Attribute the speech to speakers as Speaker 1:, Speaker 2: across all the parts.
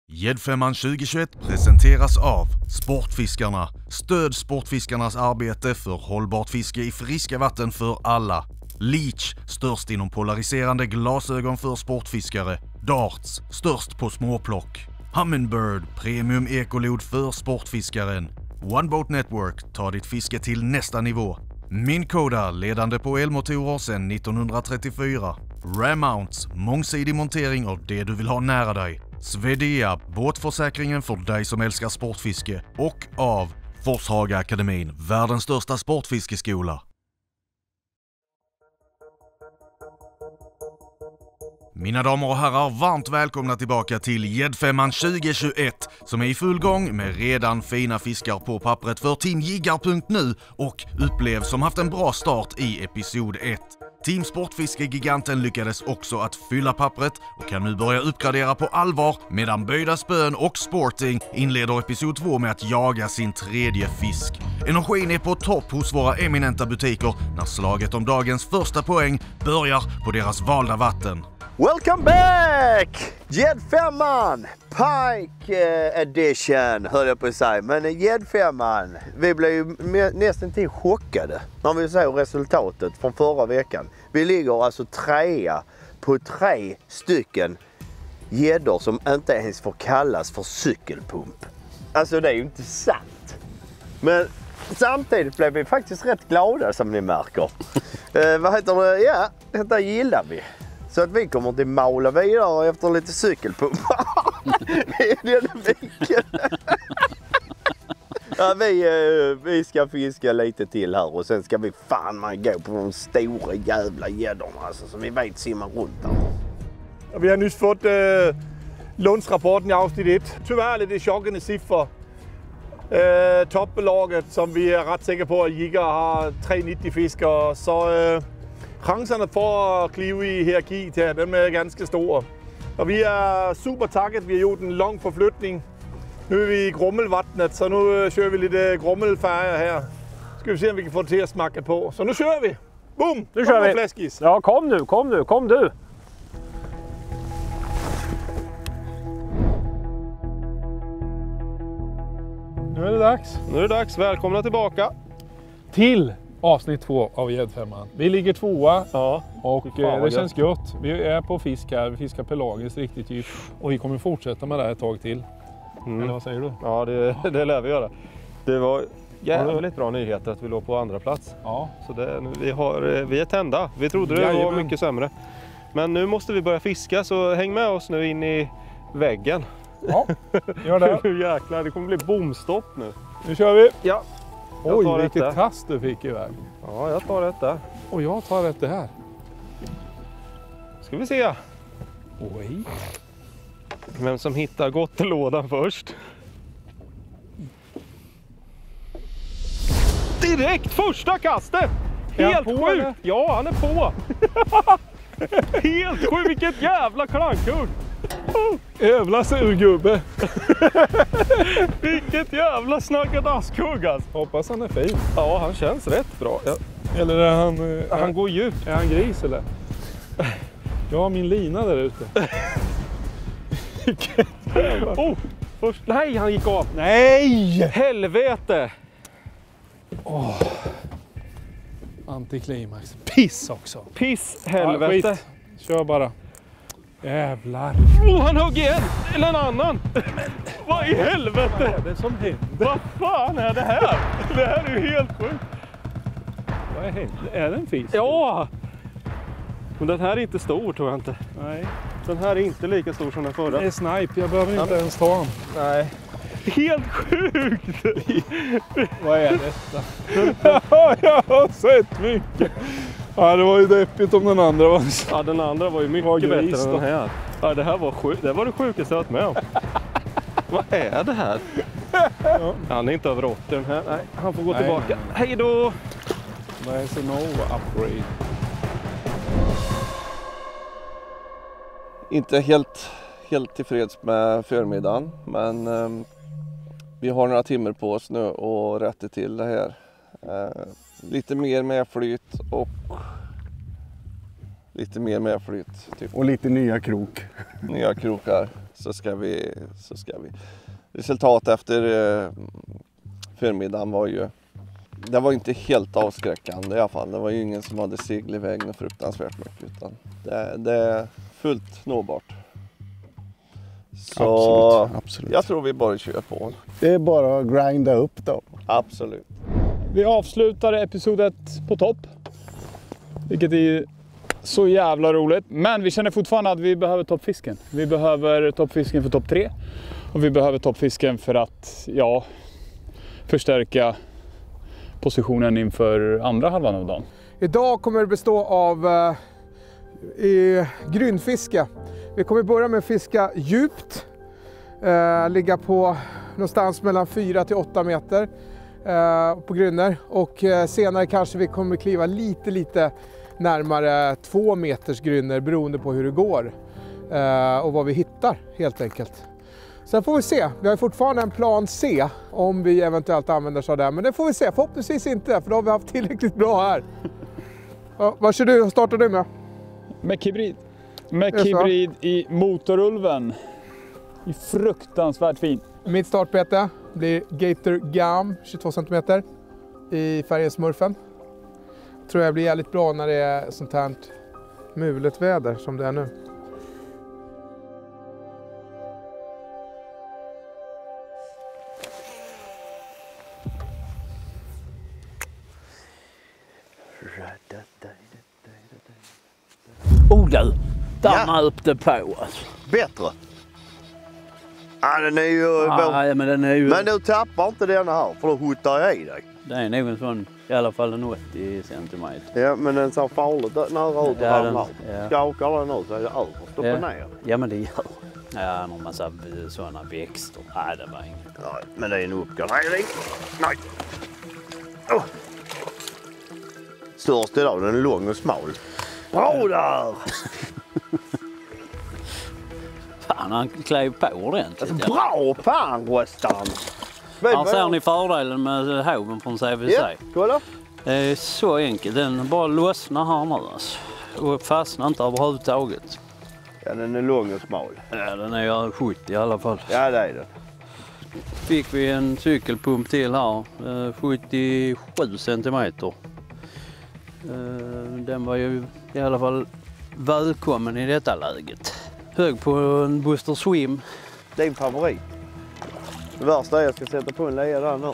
Speaker 1: Gäddfemman 2021 presenteras av Sportfiskarna. Stöd Sportfiskarnas arbete för hållbart fiske i friska vatten för alla. Leech, störst inom polariserande glasögon för sportfiskare. Darts, störst på småplock. Humminbird, premium ekolod för sportfiskaren. One Boat Network, tar ditt fiske till nästa nivå. Minn Koda, ledande på elmotorer sedan 1934. Ram Mounts, mångsidig montering av det du vill ha nära dig. Svedea, båtförsäkringen för dig som älskar sportfiske. Och av Forshaga Akademin, världens största sportfiskeskola. Mina damer och herrar, varmt välkomna tillbaka till Gäddfemman 2021 som är i full gång med redan fina fiskar på pappret för Team Jiggar.nu och Upplev som haft en bra start i episod 1. Team Sportfiske-giganten lyckades också att fylla pappret och kan nu börja uppgradera på allvar medan Böjda Spön och Sporting inleder episod 2 med att jaga sin tredje fisk. Energin är på topp hos våra eminenta butiker när slaget om dagens första poäng börjar på deras valda vatten.
Speaker 2: Welcome back! Gäddfemman! Pike edition höll jag på att säga. Men Gäddfemman, vi blev ju nästan till chockade när vi såg resultatet från förra veckan. Vi ligger alltså trea på 3 stycken gäddor som inte ens får kallas för cykelpump. Alltså det är ju inte sant. Men samtidigt blev vi faktiskt rätt glada som ni märker. Vad heter det? Ja, detta gillar vi. Så att vi kommer till maula vidare efter lite cykelpumpar i den viken. Ja, vi ska fiska lite till här och sen ska vi fan gå på de stora jävla gäddorna alltså, som vi vet simmar runt där.
Speaker 3: Och vi har nyss fått Lundsrapporten i avsnitt 1. Tyvärr lite chockande siffror. Toppbelaget som vi är rätt säkra på att Jiggar har 390 fiskar. Så chanserna för att kliva i hierarki till dem är ganska stora. Och vi är super tacket. Vi har gjort en lång förflyttning. Nu är vi i Grommelvattnet så nu kör vi lite grommelfärger här. Ska vi se om vi kan få det till att smaka på. Så nu kör vi! Boom!
Speaker 4: Nu kör vi!
Speaker 3: Fläskis.
Speaker 4: Ja, kom du!
Speaker 3: Nu är det dags. Välkomna tillbaka
Speaker 4: Till avsnitt 2 av Gäddfemman. Vi ligger 2:a och det känns gott. Vi är på fisk här, vi fiskar pelagiskt riktigt djupt och vi kommer fortsätta med det här ett tag till. Eller vad säger du?
Speaker 3: Ja, det lär vi göra. Det var jävligt bra nyheter att vi låg på andra plats.
Speaker 4: Ja.
Speaker 3: Så vi är tända. Vi trodde det var mycket sämre. Men nu måste vi börja fiska så häng med oss nu in i väggen.
Speaker 4: Ja, gör det.
Speaker 3: Jäklar, det kommer bli bomstopp nu.
Speaker 4: Nu kör vi!
Speaker 3: Ja.
Speaker 4: Oj, vilket kast du fick iväg.
Speaker 3: Ja, jag tar detta.
Speaker 4: Och jag tar det här.
Speaker 3: Ska vi se.
Speaker 4: Oj.
Speaker 3: Vem som hittar gottelådan först. Direkt första kastet! Helt sjukt! Eller? Ja, han är på! Helt sjukt, vilket jävla klankhugg!
Speaker 4: Jävla surgubbe!
Speaker 3: Vilket jävla snaggadaskhugg alltså.
Speaker 4: Hoppas han är fin.
Speaker 3: Ja, han känns rätt bra. Ja.
Speaker 4: Eller är
Speaker 3: han går djupt.
Speaker 4: Är han gris eller? Jag har min lina där ute.
Speaker 3: Nej, han gick av.
Speaker 4: Nej!
Speaker 3: Helvete!
Speaker 4: Antiklimax. Piss också.
Speaker 3: Piss, helvete.
Speaker 4: Ja, kör bara. Jävlar.
Speaker 3: Han högg igen. Eller en annan. Vad i helvete?
Speaker 4: Vad är det som händer?
Speaker 3: Vad fan är det här? Det här är ju helt sjukt.
Speaker 4: Vad är det? Är det en fisk?
Speaker 3: Ja.
Speaker 5: Men den här är inte stor, tror jag inte.
Speaker 4: Nej.
Speaker 5: Den här är inte lika stor som den förra.
Speaker 4: Det är snipe, jag behöver inte ens ta den.
Speaker 5: Nej. Helt sjukt!
Speaker 4: Vad är detta? Ja, jag har sett mycket. Ja, det var ju deppigt om den andra var.
Speaker 5: Ja, den andra var ju mycket bättre än den här. Ja, det här var sjukt. Det var det sjukaste jag varit med om. Vad är det här? Ja. Han är inte över 80 den här. Nej, han får gå tillbaka. Hej då!
Speaker 4: Det är en Nova upgrade.
Speaker 6: Inte helt tillfreds med förmiddagen, men vi har några timmar på oss nu och rätta till det här. Lite mer medflyt och lite mer medflyt. Typ.
Speaker 7: Och lite nya krok.
Speaker 6: Nya krokar. Så ska vi. Resultat efter förmiddagen var ju, det var inte helt avskräckande i alla fall. Det var ju ingen som hade seglat iväg något fruktansvärt mycket, utan det är fullt nåbart. Så
Speaker 7: absolut.
Speaker 6: Jag tror vi bara kör på.
Speaker 7: Det är bara att grinda upp då.
Speaker 6: Absolut.
Speaker 8: Vi avslutade episodet på topp. Vilket är så jävla roligt. Men vi känner fortfarande att vi behöver toppfisken. Vi behöver toppfisken för topp 3. Och vi behöver toppfisken för att, förstärka positionen inför andra halvan av dagen.
Speaker 9: Idag kommer det bestå av grynfiske. Vi kommer börja med att fiska djupt. Ligga på någonstans mellan 4 till 8 meter på grynner. Och senare kanske vi kommer kliva lite närmare 2 meters grynner beroende på hur det går. Och vad vi hittar helt enkelt. Sen får vi se. Vi har fortfarande en plan C om vi eventuellt använder oss av det. Men det får vi se. Förhoppningsvis inte, för då har vi haft tillräckligt bra här. Vad kör du? Startar du med?
Speaker 8: Med hybrid i motorulven. I fruktansvärt fin.
Speaker 9: Mitt startbete blir Gator Gam 22 cm i färgen smurfen. Tror jag blir jävligt bra när det är sånt här mulet väder som det är nu.
Speaker 2: Du, där nöp det på alltså. Bättre? Ja, den är ju...
Speaker 10: men den är ju...
Speaker 2: Men du tappar inte denna här, för då hotar jag i dig.
Speaker 10: Det är nog en sån, i alla fall en 80 centimeter.
Speaker 2: Ja, men den ser farligt nära ut och ramlar.
Speaker 10: Ja.
Speaker 2: Skakar den ut så är det över. Stoppa ner.
Speaker 10: Ja, men det gör. Ja, en massa sådana växter. Nej, det var inget.
Speaker 2: Nej, men det är en uppgradering. Nej. Störst idag, den är lång och smal. Bra där!
Speaker 10: Fan, han klev på ordentligt.
Speaker 2: Alltså, bra fan, Röstan!
Speaker 10: Här ser ni fördelen med hoven från CVC.
Speaker 2: Ja, kolla.
Speaker 10: Det är så enkelt. Den bara lossnar här nu alltså. Och fastnar inte överhuvudtaget.
Speaker 2: Ja, den är lång och smal.
Speaker 10: Ja, den är 70 i alla fall.
Speaker 2: Ja, det är den.
Speaker 10: Fick vi en cykelpump till här. 77 centimeter. Den var ju i alla fall välkommen i detta läget. Hög på en Buster Swim.
Speaker 2: Din favorit. Det värsta är att jag ska sätta på en lea där nu.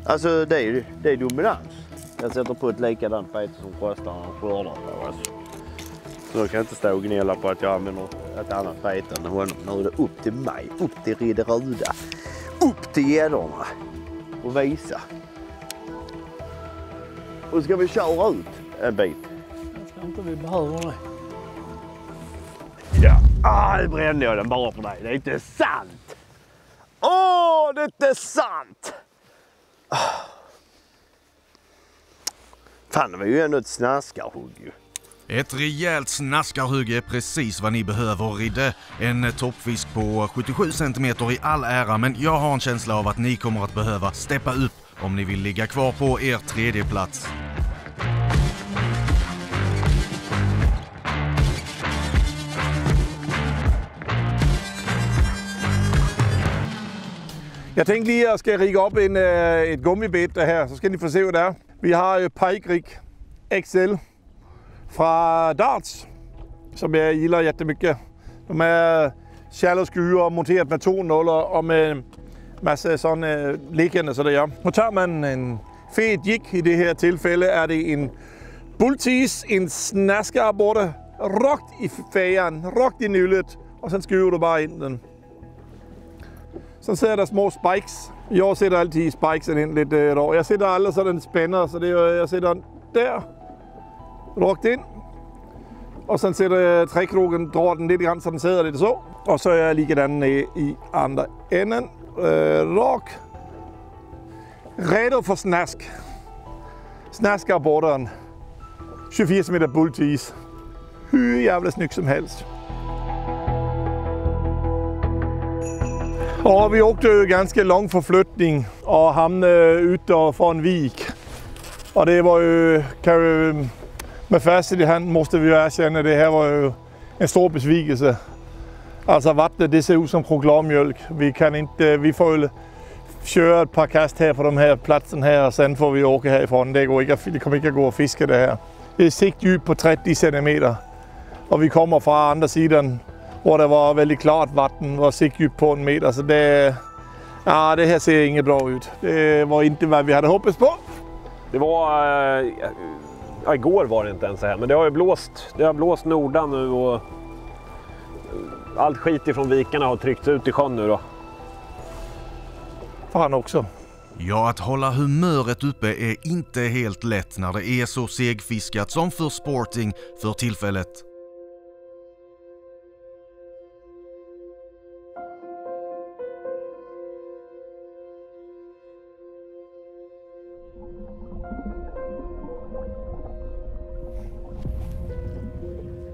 Speaker 2: Alltså det är dominans. Jag sätter på ett likadant fäte som Röstan och skördar på. Alltså. Så jag kan inte stå och gnälla på att jag använder ett annat fäte än honom. Nu är det upp till mig, upp till Ridderöda, upp till gäddorna och visa. Och ska vi köra ut en bit?
Speaker 10: Jag tror inte vi behöver det.
Speaker 2: Ja, nu brände jag den bara för dig. Det är inte sant! Åh, det är inte sant! Fan, det var ju ändå ett snaskarhugg ju.
Speaker 1: Ett rejält snaskarhugg är precis vad ni behöver, Ridde. En toppfisk på 77 cm i all ära, men jag har en känsla av att ni kommer att behöva steppa upp om ni vill ligga kvar på er tredje plats.
Speaker 3: Jag tänkte lige, at jeg skal rigge op et gummibætte her, så skal ni få se, hvad det er. Vi har Pike Rig XL fra Darts, som jeg gillar jättemycket. De är shallow skyer monteret med 2 nuller og med masse sådan liggende, så det er. Nu tager man en fet jig. I det her tilfælde er det en bulltease, en snaskarborde, rakt i færen, rakt i nyllet, og så skyver du bare ind den. Så sidder der små spikes. Jeg sætter altid spikesen ind lidt over. Jeg sætter aldrig sådan en spænder, så det er, jeg sætter den der, rakt ind. Og så sætter jeg trækrogen, drar den lidt grann, så den sidder lidt så. Og så er jeg likadan i andre enden. Rak. Redo for snask. Snaskarborderen. 24 meter bulltease. Hur jävla snyggt som helst. Og vi åkte jo ganske lang forflytning og hamnede ute for en vik. Og det var jo, med facit i hand måste vi jo erkänna, det her var jo en stor besvikelse. Altså vattnet, det ser ud som proklarmjölk. Vi får jo køre et par kast her på de her platsen her, og sen får vi åke herifrån. Det kommer ikke at gå og fiske det her. Det er sigtdyb på 30 cm. Og vi kommer fra andre siden, hvor der var väldigt klart vatten, var sigtdyb på 1 meter. Så det her ser inget bra ut. Det var inte vad vi hade hoppats på.
Speaker 11: Det var, igår var det inte ens så här, men det har blåst nordan nu och allt skit ifrån vikarna har tryckts ut i sjön nu då.
Speaker 3: Fan också.
Speaker 1: Ja, att hålla humöret uppe är inte helt lätt när det är så segfiskat som för Sporting för tillfället.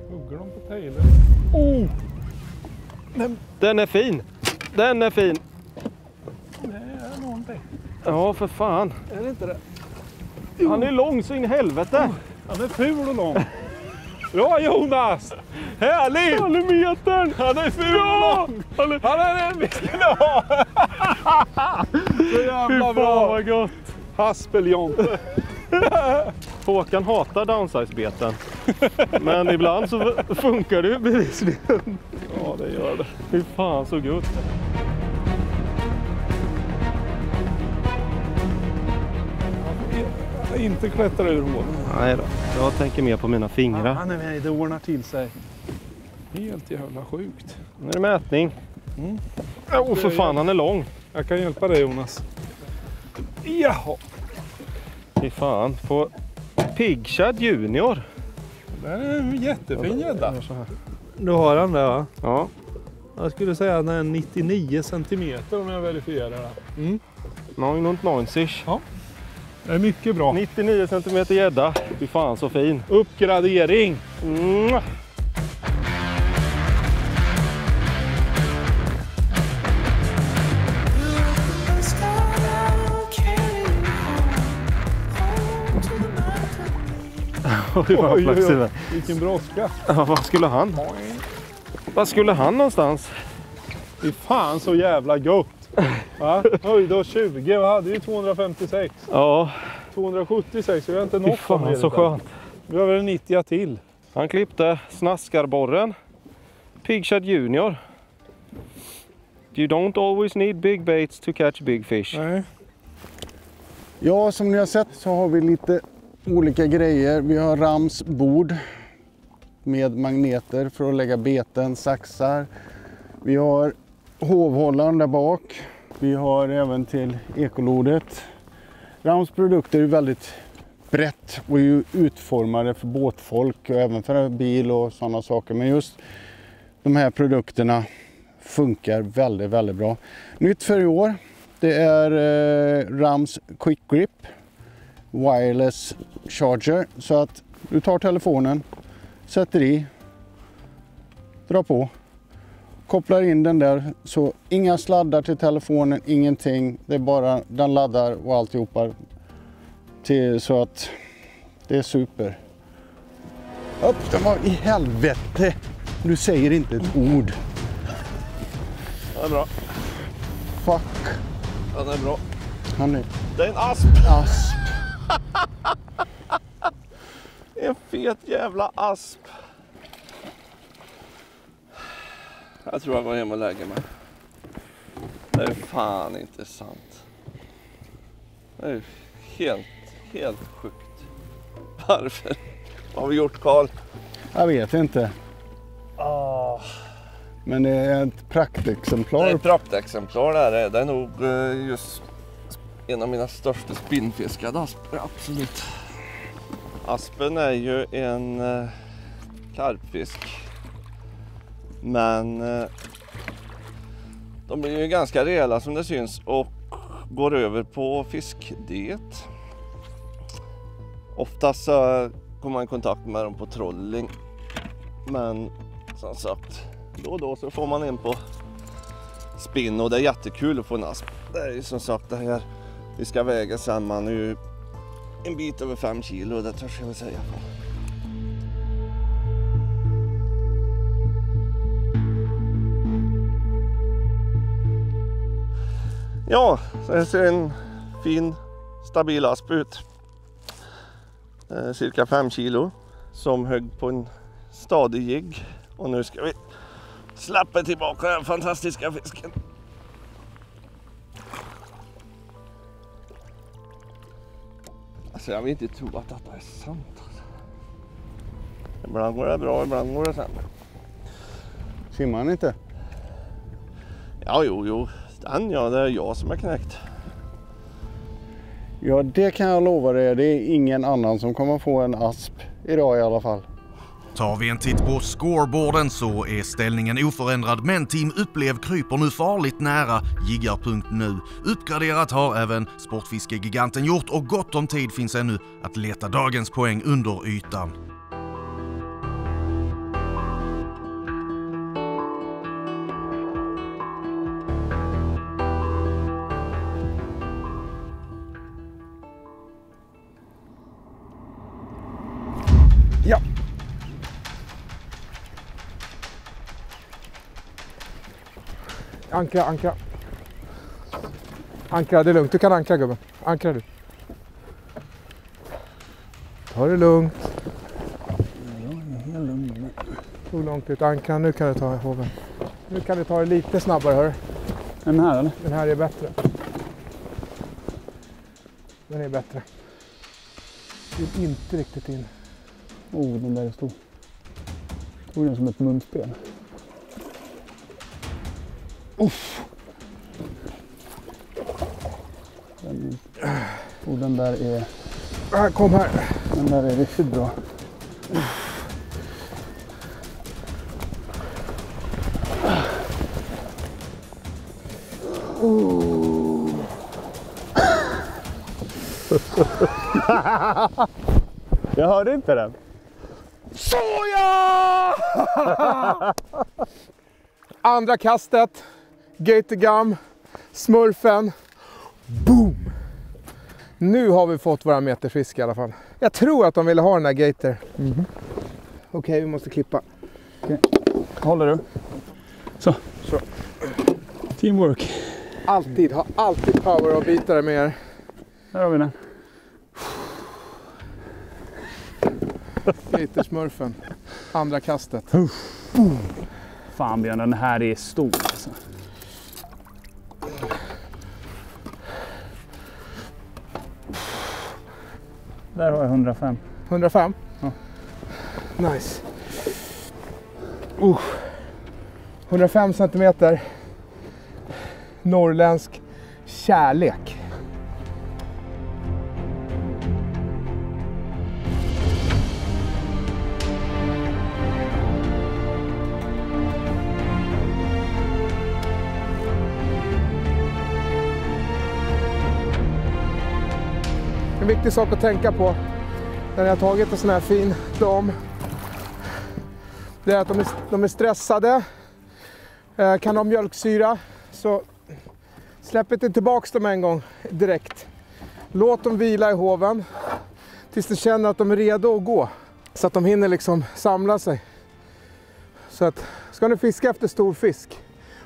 Speaker 4: Hugger de på tejlen?
Speaker 5: Oh! Den är fin! Den är fin!
Speaker 4: Det är någonting.
Speaker 5: Ja, för fan.
Speaker 4: Är det inte det?
Speaker 5: Han är lång så in i helvete.
Speaker 4: Han är ful och lång. Ja, Jonas! Härligt!
Speaker 5: Han är metern!
Speaker 4: Han är ful och lång! Han är den vi skulle ha! Så jävla bra!
Speaker 5: Vad gott!
Speaker 4: Haspeljonte.
Speaker 5: Håkan hatar downsize-beten. Men ibland så funkar det ju bevisligen.
Speaker 4: Ja, det gör det.
Speaker 5: Fy fan så gott.
Speaker 4: Inte klättra ur hålet.
Speaker 5: Nej då, jag tänker mer på mina fingrar.
Speaker 4: Han är med, det ordnar till sig. Helt jävla sjukt.
Speaker 5: Nu är det mätning. För fan, han är lång.
Speaker 4: Jag kan hjälpa dig, Jonas. Jaha.
Speaker 5: Fy fan, på Pigshad Junior.
Speaker 4: Det är en jättefin gädda. Du har den där, va?
Speaker 5: Ja.
Speaker 4: Jag skulle säga att den är 99 centimeter om jag verifierar det. Mm.
Speaker 5: 99.
Speaker 4: Ja. Det är mycket bra.
Speaker 5: 99 centimeter gädda. Fy fan så fin.
Speaker 4: Uppgradering.
Speaker 5: Mm.
Speaker 4: Oj, vilken brådska.
Speaker 5: Ja, vad skulle han? Vad skulle han någonstans?
Speaker 4: Fy fan så jävla gott. Va? Höjde 20, vi hade ju 256.
Speaker 5: Ja.
Speaker 4: 276, vi har inte nått.
Speaker 5: Fy fan så skönt.
Speaker 4: Vi har väl 90 till.
Speaker 5: Han klippte snaskarborren. Pigshad Junior. You don't always need big baits to catch big fish.
Speaker 4: Nej.
Speaker 7: Ja, som ni har sett så har vi lite olika grejer. Vi har ramsbord med magneter för att lägga beten, saxar. Vi har hovhållaren där bak. Vi har även till ekolodet. Rams produkter är väldigt brett och är ju utformade för båtfolk och även för bil och sådana saker. Men just de här produkterna funkar väldigt, väldigt bra. Nytt för i år, det är Rams Quick Grip Wireless Charger. Så att du tar telefonen, sätter i, drar på, kopplar in den där. Så inga sladdar till telefonen, ingenting. Det är bara den laddar och alltihopa till, så att det är super. Upp, den var i helvete. Du säger inte ett ord.
Speaker 5: Det är bra.
Speaker 7: Fuck.
Speaker 5: Ja, det är bra.
Speaker 7: Han är...
Speaker 5: Det är en asp.
Speaker 7: Asp.
Speaker 5: En fet jävla asp.
Speaker 6: Jag tror jag går hem och lägger mig. Det är fan inte sant. Det är helt sjukt. Varför? Vad har vi gjort, Carl?
Speaker 7: Jag vet inte. Men det är ett praktexemplar.
Speaker 6: Det är ett praktexemplar där. Det är nog just en av mina största spinnfiskade asper, absolut. Aspen är ju en karpfisk. Men de blir ju ganska rejäla som det syns och går över på fiskdiet. Oftast så kommer man i kontakt med dem på trolling. Men som sagt, då och då så får man in på spinn och det är jättekul att få en asp. Det är ju som sagt det här, vi ska väga samman nu en bit över 5 kilo, det törs jag väl säga. Ja, så här ser en fin stabil asp ut. Cirka 5 kilo som högg på en stadig jigg. Och nu ska vi släppa tillbaka den fantastiska fisken. Alltså jag vill inte tro att detta är sant. Alltså. Ibland går det bra, ibland går det sämre.
Speaker 7: Simmar han inte?
Speaker 6: Ja, jo. Ja, det är jag som är knäckt.
Speaker 7: Ja, det kan jag lova dig. Det är ingen annan som kommer få en asp idag i alla fall.
Speaker 1: Tar vi en titt på scoreboarden så är ställningen oförändrad, men Team Upplev kryper nu farligt nära jiggarpunkt nu. Uppgraderat har även Sportfiskegiganten gjort och gott om tid finns ännu att leta dagens poäng under ytan.
Speaker 9: Ja. Ankra. Ankra, det är lugnt. Du kan ankra, gubben. Ankra du. Ta det lugnt. Så långt ut. Ankra, nu kan du ta hoven. Nu kan du ta det lite snabbare, hör.
Speaker 8: Den här eller?
Speaker 9: Den här är bättre. Den är bättre. Det är inte riktigt in.
Speaker 8: Den där är stor. Tog den som ett munspel.
Speaker 9: Uff.
Speaker 8: Den där är...
Speaker 9: Kom här.
Speaker 8: Den där är riktigt bra.
Speaker 5: Jag hörde inte den.
Speaker 9: Såja! Andra kastet. Gatorgum. Smurfen. Boom! Nu har vi fått våra meterfisk i alla fall. Jag tror att de ville ha den där gator. Okej, vi måste klippa.
Speaker 8: Håller du? Så. Teamwork.
Speaker 9: Alltid, ha alltid power och bitare med er.
Speaker 8: Där har vi den.
Speaker 9: Gatorsmurfen. Andra kastet.
Speaker 8: Fan Björn, den här är stor alltså. Där har jag 105.
Speaker 9: 105?
Speaker 8: Ja.
Speaker 9: Nice. 105 centimeter. Norrländsk kärlek. En viktig sak att tänka på när jag har tagit en sån här fin dam, det är att de är stressade. Kan de mjölksyra så släpp inte tillbaks dem en gång direkt. Låt dem vila i hoven tills de känner att de är redo att gå. Så att de hinner liksom samla sig. Så att ska ni fiska efter stor fisk,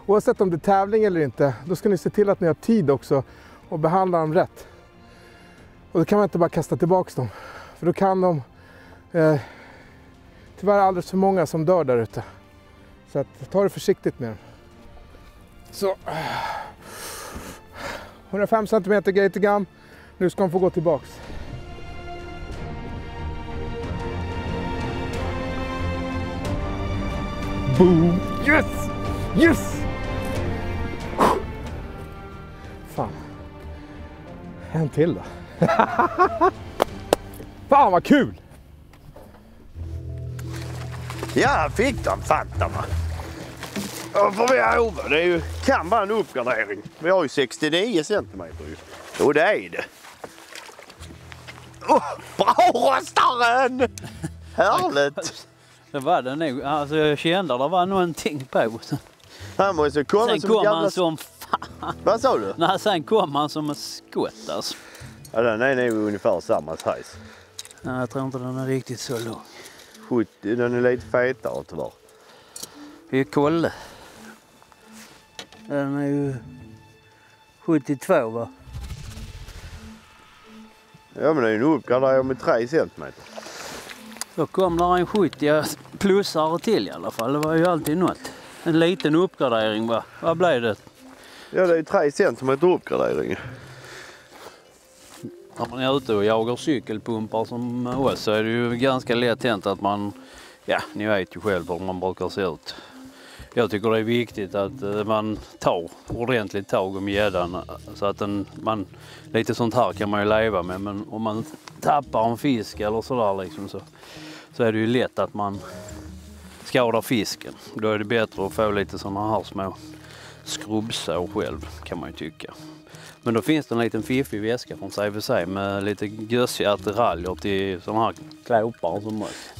Speaker 9: oavsett om det är tävling eller inte, då ska ni se till att ni har tid också och behandla dem rätt. Och då kan man inte bara kasta tillbaks dem. För då kan de... tyvärr alldeles för många som dör där ute. Så att, ta det försiktigt med dem. Så. 105 cm gatorgum. Nu ska de få gå tillbaks. Boom! Yes! Yes! Fan. En till då. Fan vad kul!
Speaker 2: Ja, fick den fattarna. Och får vi över. Det är ju, kan vara en uppgradering. Vi har ju 69 centimeter ju. Och det är det. Bra rostaren! Härligt!
Speaker 10: Det var det nog. Alltså jag kände att det var någonting på.
Speaker 2: Han måste komma
Speaker 10: sen
Speaker 2: som
Speaker 10: kom
Speaker 2: jävla...
Speaker 10: han som fan.
Speaker 2: Vad sa du?
Speaker 10: Nej, sen kom han som ett skott alltså.
Speaker 2: Ja, den är nog ungefär samma size.
Speaker 10: Nej, jag tror inte den är riktigt så lång.
Speaker 2: 70, den är lite fetare tyvärr.
Speaker 10: Vi kollar. Den är ju 72 va?
Speaker 2: Ja, men det är en uppgradering med 3 centimeter.
Speaker 10: Då kom där en 70 plusare till i alla fall. Det var ju alltid något. En liten uppgradering va? Vad blev det?
Speaker 2: Ja, det är 3 centimeter uppgradering.
Speaker 10: När man är ute och jagar cykelpumpar som oss så är det ju ganska lätt hänt att man, ja ni vet ju själv hur man brukar se ut. Jag tycker det är viktigt att man tar ordentligt tag om gäddan så att man, lite sånt här kan man ju leva med, men om man tappar en fisk eller sådär liksom så är det ju lätt att man skadar fisken. Då är det bättre att få lite sådana här små skrubbsår själv kan man ju tycka. Men då finns det en liten fiffig väska från CVC med lite gössiga attiraljer till sådana här klåpar som oss.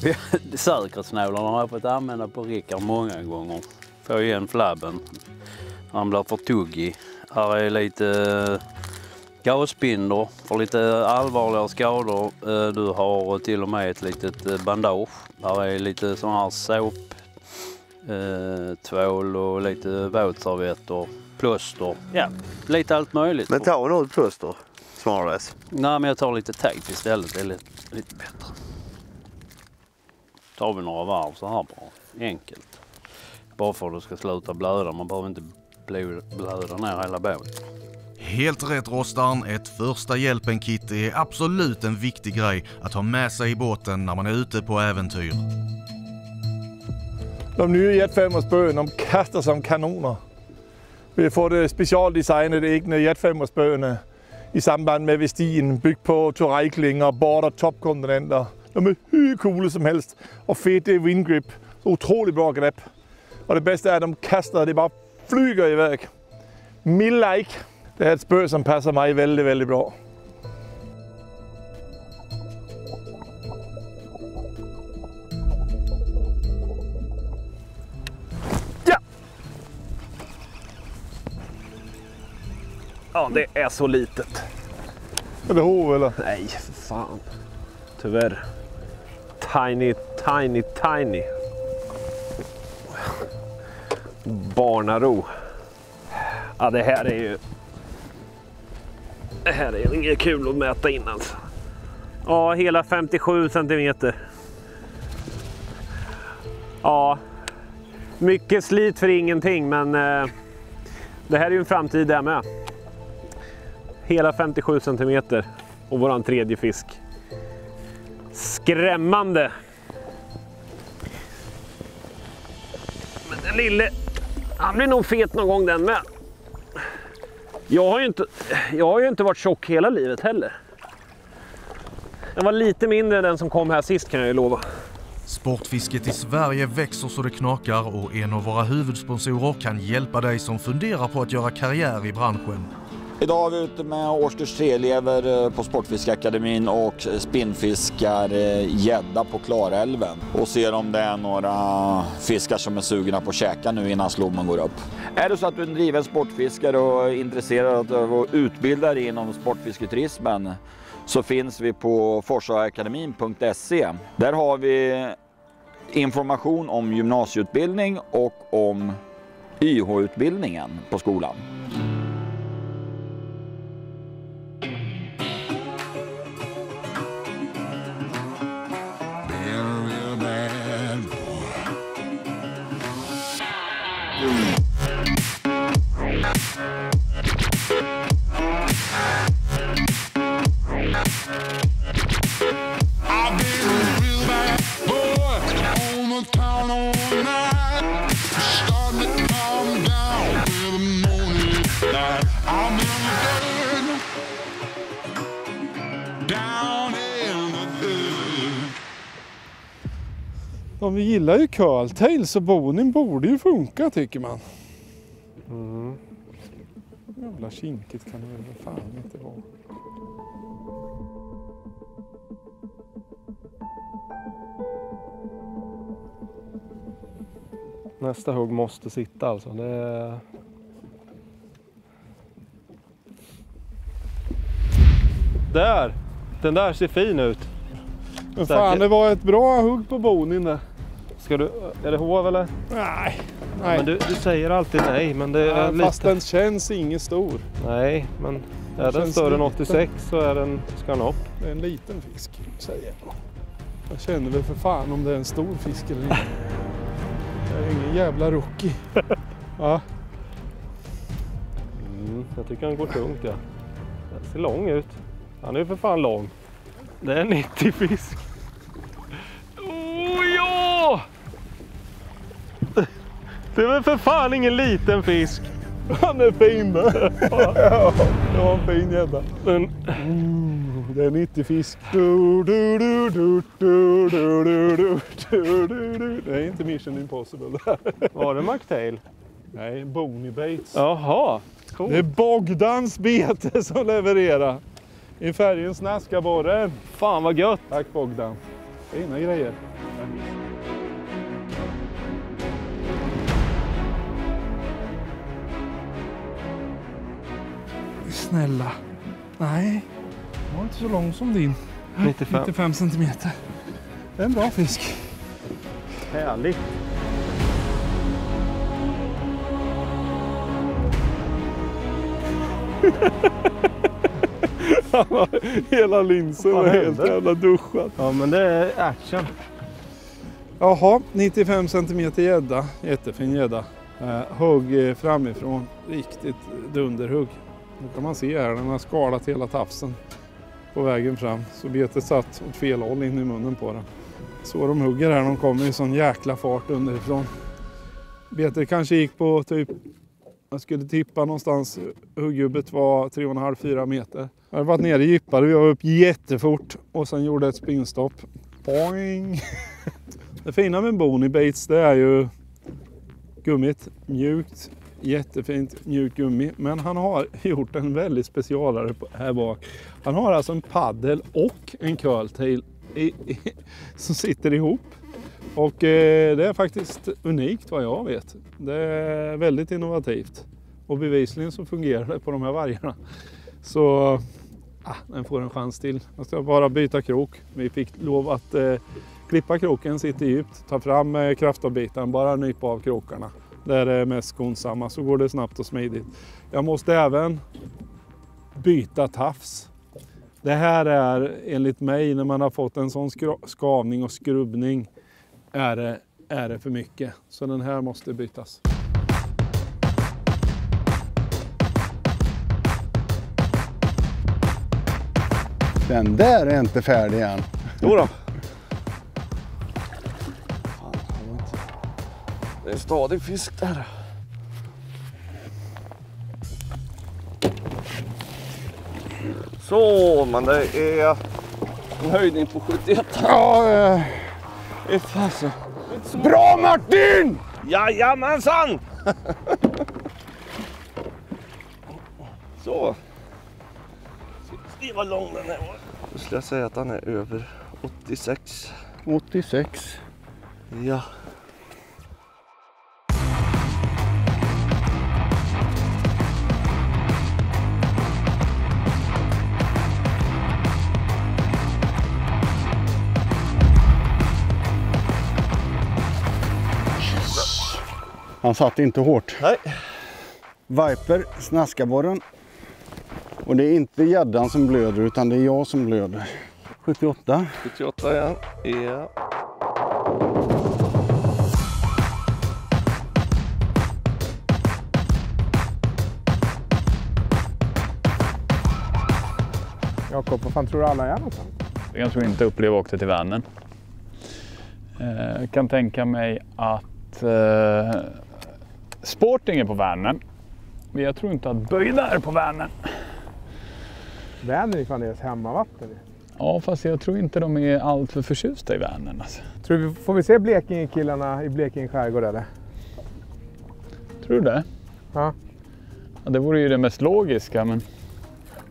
Speaker 10: Säkerhetsnålarna har jag fått använda på Rickard många gånger. Får igen flabben. Han blir för tuggig. Här är lite gasbinder för lite allvarliga skador. Du har till och med ett litet bandage. Här är lite sån här såp, tvål och lite våtservetter. Plåster, ja, lite allt möjligt.
Speaker 2: Men ta något plåster, smartast.
Speaker 10: Nej, men jag tar lite tejp istället, det är lite bättre. Tar vi några varv så här bara, enkelt. Bara för att det ska sluta blöda, man behöver inte blöda ner hela båten.
Speaker 1: Helt rätt rostaren, ett första hjälpen-kit är absolut en viktig grej att ha med sig i båten när man är ute på äventyr.
Speaker 3: De nya Jet5-spöen, de kastar som kanoner. Vi har fået specialdesignet egne Jet5-spøgene i samband med Vestin, byggt på Toreiklinger, border, topkomponenter. De är hur coola som helst och fete windgrip. Så otroligt bra grepp. Och det bästa är att de kastar, det bara flyger iväg. Millike. Det är ett spö som passar mig väldigt, väldigt bra.
Speaker 11: Ja, det är så litet.
Speaker 3: Är det hov eller?
Speaker 11: Nej, för fan. Tyvärr. Tiny. Barnaro. Ja, det här är inget kul att mäta in alltså. Ja, hela 57 centimeter. Ja, mycket slit för ingenting, men det här är ju en framtid där med. Hela 57 centimeter och våran tredje fisk. Skrämmande. Men den lille, han blir nog fet någon gång den med. Jag har ju inte varit tjock hela livet heller. Den var lite mindre än den som kom här sist kan jag ju lova.
Speaker 1: Sportfisket i Sverige växer så det knakar och en av våra huvudsponsorer kan hjälpa dig som funderar på att göra karriär i branschen.
Speaker 12: Idag är vi ute med årskurs 3-elever på Sportfiskakademin och spinnfiskar gädda på Klarälven och ser om det är några fiskar som är sugna på att käka nu innan slommen går upp. Är det så att du är en driven sportfiskare och är intresserad av att utbilda dig inom sportfisketurismen så finns vi på forsaakademin.se. Där har vi information om gymnasieutbildning och om YH-utbildningen på skolan.
Speaker 13: I've been a real bad boy on the town all night.
Speaker 4: Om vi gillar ju curltail så bonin borde ju funka tycker man. Jävla kinkigt kan det väl fan inte vara.
Speaker 5: Nästa hugg måste sitta alltså. Där! Den där ser fin ut.
Speaker 4: Men fan, det var ett bra hugg på bonin där.
Speaker 5: Är det hov eller?
Speaker 4: Nej.
Speaker 5: Ja, men du säger alltid nej, men det är lite...
Speaker 4: Fast den känns ingen stor.
Speaker 5: Nej, men är den större än 86 så är den, ska den upp.
Speaker 4: Det är en liten fisk, säger jag. Jag känner väl för fan om det är en stor fisk eller inte. Jag är ingen jävla rookie. Ja.
Speaker 5: Jag tycker han går tungt, ja. Den ser lång ut. Han är ju för fan lång. Det är en 90 fisk. Ja! Det är väl för fan ingen liten fisk.
Speaker 4: Han är fin. Det var en fin gädda. Det är 90 fisk. Det är inte Mission Impossible.
Speaker 5: Var det McTail?
Speaker 4: Nej, Bony Baits.
Speaker 5: Jaha, cool.
Speaker 4: Det är Bogdans bete som levererar. I färgen Snaskaborren.
Speaker 5: Fan vad gött.
Speaker 4: Tack Bogdan. Fina grejer. Snälla. Nej, den var inte så lång som din. 95 centimeter. Det är en bra fisk.
Speaker 5: Härligt.
Speaker 4: Hela linsen är helt jävla duschad.
Speaker 5: Ja, men det är action.
Speaker 4: Jaha, 95 centimeter gädda. Jättefin gädda. Hugg framifrån. Riktigt dunderhugg. Nu kan man se här, den har skalat hela tafsen på vägen fram. Så betet satt åt fel håll in i munnen på den. Så de hugger här, de kommer i sån jäkla fart underifrån. Betet kanske gick på typ, jag skulle tippa någonstans, huggubbet var 3,5-4 meter. Jag hade varit nere i djupare, vi var upp jättefort och sen gjorde ett spinstopp. Boing! Det fina med Bony Baits, det är ju gummit, mjukt, jättefint mjukt gummi. Men han har gjort en väldigt specialare här bak. Han har alltså en paddel och en curltail som sitter ihop. Och det är faktiskt unikt vad jag vet. Det är väldigt innovativt. Och bevisligen så fungerar det på de här vargarna. Så den får en chans till. Jag ska bara byta krok. Vi fick lov att klippa kroken, sitta djupt, ta fram kraftavbitaren, bara nypa av krokarna. Det är det mest skonsamma, så går det snabbt och smidigt. Jag måste även byta tafs. Det här är enligt mig, när man har fått en sån skavning och skrubbning, är det för mycket. Så den här måste bytas.
Speaker 7: Den där är inte färdig än.
Speaker 6: Jodå. Det är en stadig fisk där. Så, men det är en höjdning på 71.
Speaker 7: Ja,
Speaker 6: Det är fasen.
Speaker 7: bra Martin!
Speaker 6: Jajamensan! Så. Se vad lång den är. Då skulle jag säga att den är över 86.
Speaker 7: 86.
Speaker 6: Ja.
Speaker 7: Han satt inte hårt.
Speaker 6: Nej.
Speaker 7: Viper, Snaskaborren. Och det är inte gäddan som blöder utan det är jag som blöder. 78.
Speaker 6: 78 ja. Ja.
Speaker 9: Jakob, vad fan tror du alla är någonstans?
Speaker 8: Jag tror inte uppleva åkte till Vänern. Kan tänka mig att att Sporting är på Vänern. Men jag tror inte att Böjda är på Vänern.
Speaker 9: Vänern är fan deras hemmavatten.
Speaker 8: Ja, fast jag tror inte de är allt för förtjusta i Vänern. Alltså.
Speaker 9: Får vi se Blekinge-killarna i Blekinge skärgård eller?
Speaker 8: Tror du det?
Speaker 9: Ja.
Speaker 8: Ja, det vore ju det mest logiska, men...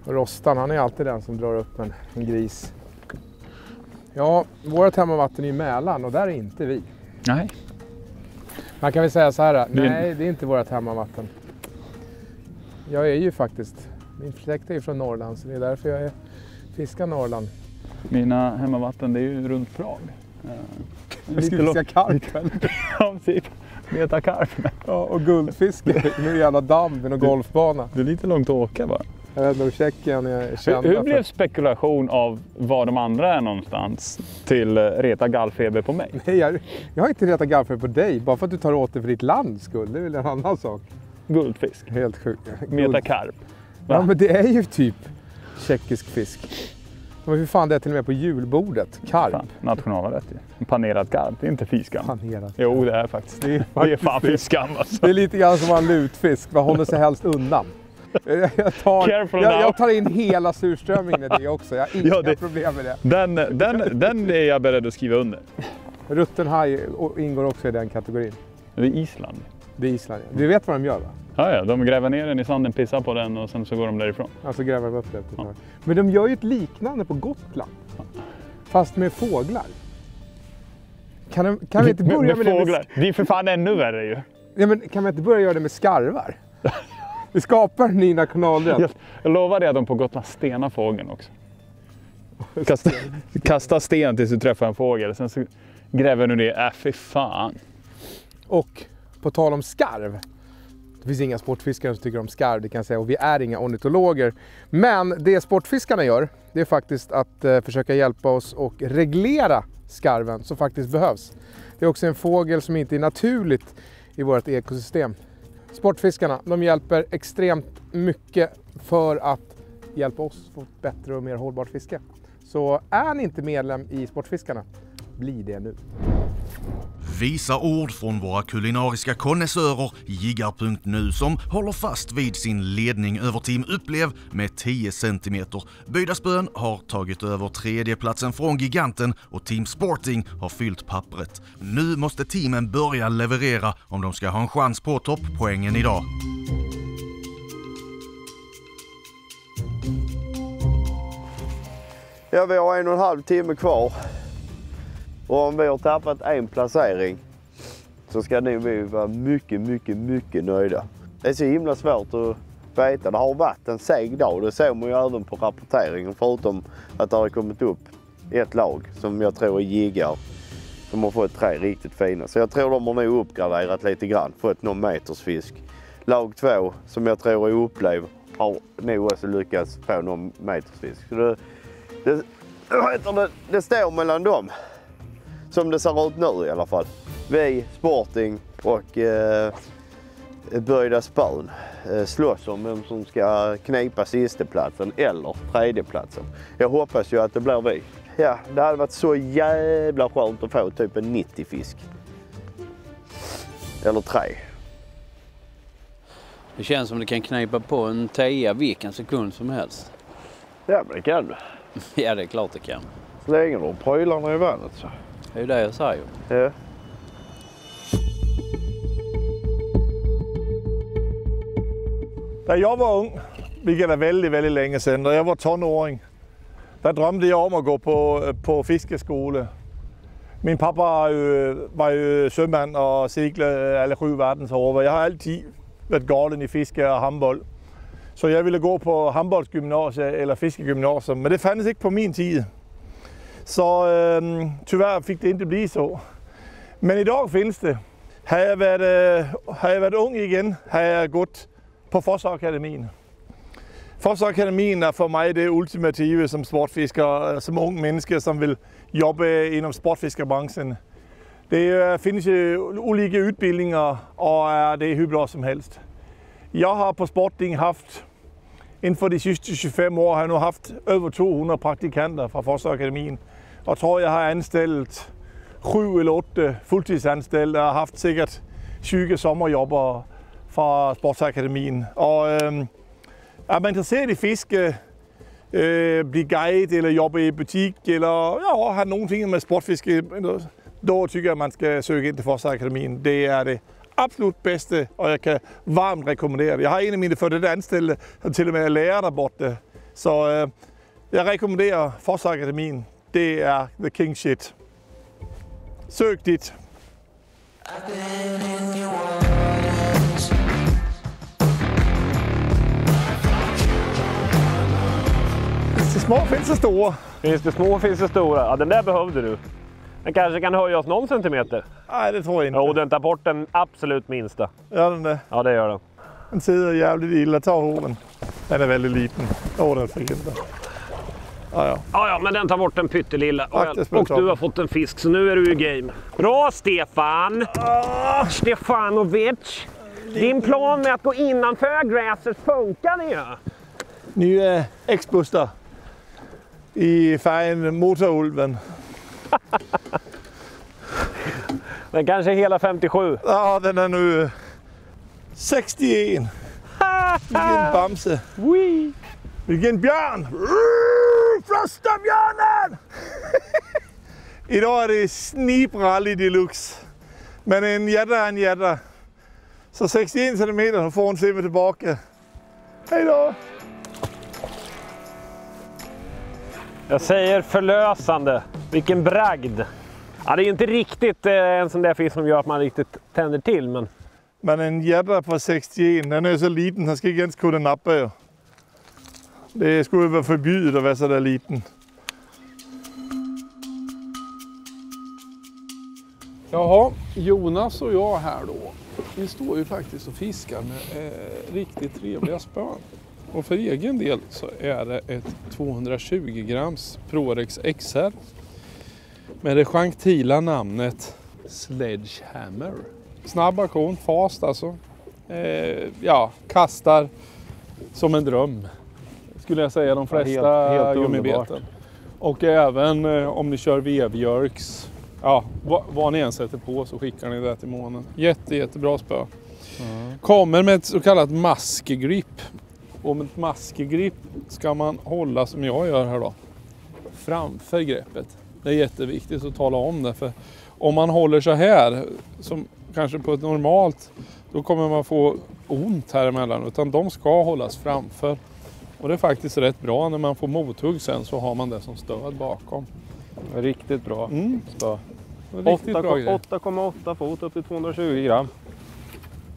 Speaker 9: Och Rostan, han är alltid den som drar upp en gris. Ja, vårt hemmavatten är i Mälaren och där är inte vi.
Speaker 8: Nej.
Speaker 9: Man kan väl säga så här, nej det är inte vårt hemmavatten. Jag är ju faktiskt, min släkt är ju från Norrland så det är därför jag fiskar Norrland.
Speaker 8: Mina hemmavatten det är ju runt Prag.
Speaker 9: Vi ska fiska karpen.
Speaker 8: Ja, typ. Meta karpen.
Speaker 9: Ja, och guldfiske med jävla damm vid någon golfbana.
Speaker 8: Det är lite långt att åka bara.
Speaker 9: Jag vet inte om Tjeckien är kända.
Speaker 8: Hur blev spekulation av var de andra är någonstans till reta gallfeber på mig?
Speaker 9: Nej, jag har inte retat gallfeber på dig. Bara för att du tar åt dig för ditt lands skull. Det är väl en annan sak.
Speaker 8: Guldfisk.
Speaker 9: Helt sjukt.
Speaker 8: Meta karp.
Speaker 9: Ja, men det är ju typ tjeckisk fisk. Men hur fan det är till och med på julbordet? Karp.
Speaker 8: Fan, nationalrätt ju. En panerad karp, det är inte fiskam.
Speaker 9: Panerad.
Speaker 8: Jo, det är faktiskt. Det är fan fiskam alltså.
Speaker 9: Det är lite grann som en lutfisk. Man håller sig helst undan. Jag tar in hela surströmmingen i det också. Jag har inga problem med det.
Speaker 8: Den är jag beredd att skriva under.
Speaker 9: Rutten haj ingår också i den kategorin.
Speaker 8: Det är Island.
Speaker 9: Det är Island. Du vet vad de gör va?
Speaker 8: Ja, de gräver ner den i sanden, pissar på den och sen så går de därifrån.
Speaker 9: Ja, så gräver de upp det. Ja. Men de gör ju ett liknande på Gotland. Fast med fåglar. Kan vi inte börja med
Speaker 8: fåglar? Det är för fan ännu värre ju.
Speaker 9: Ja, men kan vi inte börja göra det med skarvar? Vi skapar en ny nationalrätt.
Speaker 8: Jag lovar dig att de på Gotland stenar fågeln också. Kasta sten tills du träffar en fågel. Sen så gräver du ner. Fy fan.
Speaker 9: Och på tal om skarv. Det finns inga sportfiskare som tycker om skarv, det kan jag säga. Och vi är inga ornitologer. Men det sportfiskarna gör, det är faktiskt att försöka hjälpa oss och reglera skarven som faktiskt behövs. Det är också en fågel som inte är naturligt i vårt ekosystem. Sportfiskarna, de hjälper extremt mycket för att hjälpa oss få ett bättre och mer hållbart fiske. Så är ni inte medlem i Sportfiskarna, bli det nu.
Speaker 1: Visa ord från våra kulinariska konnässörer Jiggar.nu som håller fast vid sin ledning över Team Upplev med 10 cm. Böjda spön har tagit över tredjeplatsen från Giganten och Team Sporting har fyllt pappret. Nu måste teamen börja leverera om de ska ha en chans på topppoängen idag.
Speaker 2: Ja, vi har 1,5 timme kvar. Och om vi har tappat en placering så ska ni vara mycket nöjda. Det är så himla svårt att veta. Det har varit en seg dag. Det såg man ju även på rapporteringen. Förutom att det har kommit upp ett lag som jag tror är Jiggar. Som har fått 3 riktigt fina. Så jag tror de har nog uppgraderat lite grann. Fått någon meters fisk. Lag 2 som jag tror är Upplev har nog också lyckats få någon meters fisk. Så det står mellan dem. Som det ser ut nu i alla fall. Vi, Sporting och Böjda spön slåss om vem som ska knipa sistaplatsen eller tredjeplatsen. Jag hoppas ju att det blir vi. Ja, det hade varit så jävla skönt att få typ en 90 fisk. Eller 3.
Speaker 10: Det känns som det kan knipa på en 10 vilken sekund som helst.
Speaker 2: Ja, men det kan du.
Speaker 10: Ja, det är klart det kan.
Speaker 2: Så länge de prylarna i vattnet så.
Speaker 10: Det är ju det jag säger.
Speaker 2: Ja.
Speaker 3: Da jag var ung, vilket är väldigt länge sedan, da jag var tonåring, der drømte jeg om at gå på fiskeskole. Min pappa var ju sømand og seglede alle 7 verdenshav. Jeg har altid været galen i fiske og håndbold. Så jeg ville gå på håndboldsgymnasiet eller fiskegymnasium, men det fandtes ikke på min tid. Så tyvärr fick det inte bli så. Men idag finns det. Har jag varit ung igen har jag gått på Forsakademin. Forsakademin är för mig det ultimativa som sportfiskare, som ung människa som vill jobba inom sportfiskarbranschen. Det finns ju olika utbildningar och det är hur bra som helst. Jag har på Sporting haft, inför de sista 25 år har jag nu haft över 200 praktikanter från Forsakademin. Och tror jag har anställt 7 eller 8 fuldtidsanställda och haft säkert 20 sommarjobber från Sportsakademin. Och är man intresserad i fiske, bli guide eller jobba i butik eller har någonting med sportfiske, då tycker jag man ska söka in till Forsvarsakademin. Det är det absolut bästa och jag kan varmt rekommendera det. Jag har en av mina före detta anställda som till och med är lärare där borta. Så jag rekommenderar Forsvarsakademin. Det är the king shit. Sök dit! Finns det små, finns det stora?
Speaker 11: Finns det små, finns det stora? Ja, den där behövde du. Den kanske kan höja oss någon centimeter.
Speaker 3: Nej, det tror jag inte.
Speaker 11: Jo, den tar bort den absolut minsta.
Speaker 3: Gör den det?
Speaker 11: Ja, det gör den.
Speaker 3: Den sitter jävligt illa. Ta hoven. Den är väldigt liten. Den är fint. Ja,
Speaker 11: men den tar bort den pyttelilla. Och du har fått en fisk, så nu är du i game. Bra, Stefan! Stefanovic! Din plan med att gå innanför gräset funkar ju.
Speaker 3: Nya X-buster i färgen Motorulven.
Speaker 11: Den kanske är hela 57.
Speaker 3: Ja, den är nu 61. Vilken bamse. Vilken björn! Första björnen! Idag är det sniprally deluxe. Men en gädda är en gädda. Så 61 centimeter får hon simma tillbaka. Hej då!
Speaker 11: Jag säger förlösande. Vilken bragd. Ja, det är ju inte riktigt en sån där fisk som gör att man riktigt tänder till.
Speaker 3: Men en gädda på 61, den är så liten, den ska inte ens kunna nappa ju. Det skulle vara förbjudet att vara så där liten.
Speaker 4: Jaha, Jonas och jag här då. Vi står ju faktiskt och fiskar med riktigt trevliga spön. Och för egen del så är det ett 220 grams Prorex XR med det gentila namnet Sledgehammer. Snabb aktion, fast alltså. Kastar som en dröm. Skulle jag säga de flesta helt gummibeten. Och även om ni kör vevjörks, vad ni än sätter på så skickar ni det till månen. Jättebra spö. Kommer med ett så kallat maskegrip. Och med ett maskegrip ska man hålla som jag gör här då. Framför greppet. Det är jätteviktigt att tala om det. För om man håller så här, som kanske på ett normalt, då kommer man få ont här emellan. Utan de ska hållas framför. Och det är faktiskt rätt bra när man får mothugg sen så har man det som stöd bakom.
Speaker 5: Riktigt bra spö.
Speaker 4: 8,8
Speaker 5: fot upp till 220 gram.